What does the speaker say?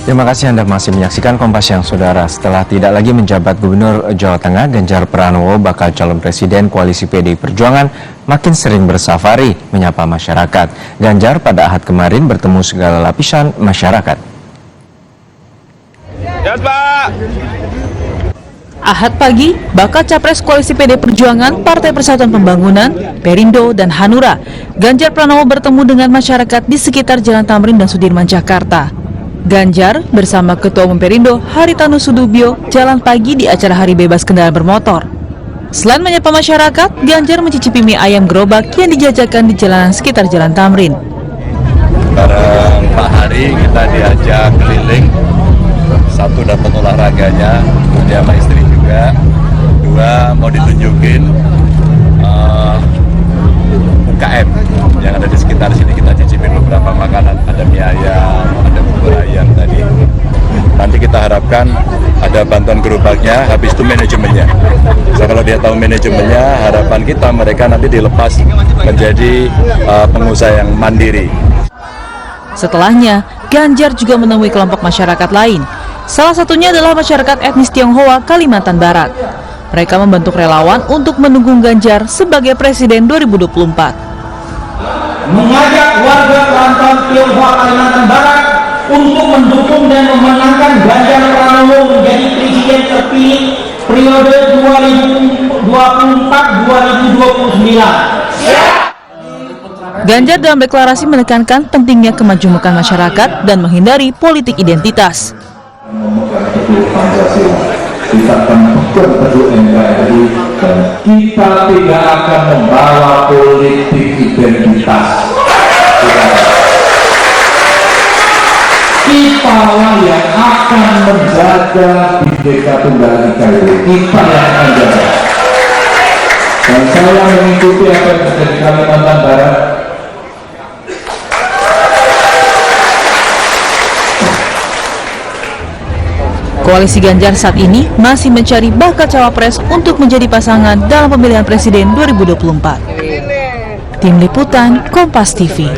Terima kasih Anda masih menyaksikan Kompas Siang, Saudara. Setelah tidak lagi menjabat Gubernur Jawa Tengah, Ganjar Pranowo, bakal calon presiden koalisi PDI Perjuangan, makin sering bersafari menyapa masyarakat. Ganjar pada Ahad kemarin bertemu segala lapisan masyarakat. Ya, Pak. Ahad pagi, bakal capres koalisi PDI Perjuangan, Partai Persatuan Pembangunan, Perindo, dan Hanura, Ganjar Pranowo bertemu dengan masyarakat di sekitar Jalan Tamrin dan Sudirman, Jakarta. Ganjar bersama Ketua Umum Perindo, Haritanu Sudibyo, jalan pagi di acara Hari Bebas Kendaraan Bermotor. Selain menyapa masyarakat, Ganjar mencicipi mie ayam gerobak yang dijajakan di jalanan sekitar Jalan Tamrin. Bareng Pak Hari kita diajak keliling. Satu dapat olahraganya, dia sama istri juga. Dua mau ditunjukin UKM yang ada di sekitar sini. Kita cicipin beberapa makanan, ada mie ayam, ada bubur ayam tadi. Nanti kita harapkan ada bantuan gerobaknya, habis itu manajemennya. So, kalau dia tahu manajemennya, harapan kita mereka nanti dilepas menjadi pengusaha yang mandiri. Setelahnya, Ganjar juga menemui kelompok masyarakat lain. Salah satunya adalah masyarakat etnis Tionghoa Kalimantan Barat. Mereka membentuk relawan untuk mendukung Ganjar sebagai Presiden 2024. Mengajak warga perantauan Tionghoa Kalimantan Barat untuk mendukung dan memenangkan Ganjar Pranowo menjadi Presiden terpilih periode 2024-2029. Ganjar dalam deklarasi menekankan pentingnya kemajemukan masyarakat dan menghindari politik identitas. Kita akan betul-betul NKRI dan kita tidak akan membawa politik identitas. Kita yang akan menjaga Bhinneka Tunggal Ika ini. Kita yang akan jaga. Dan saya mengikuti apa yang terjadi di Kalimantan Barat. Koalisi Ganjar saat ini masih mencari bakal cawapres untuk menjadi pasangan dalam pemilihan presiden 2024. Tim Liputan Kompas TV.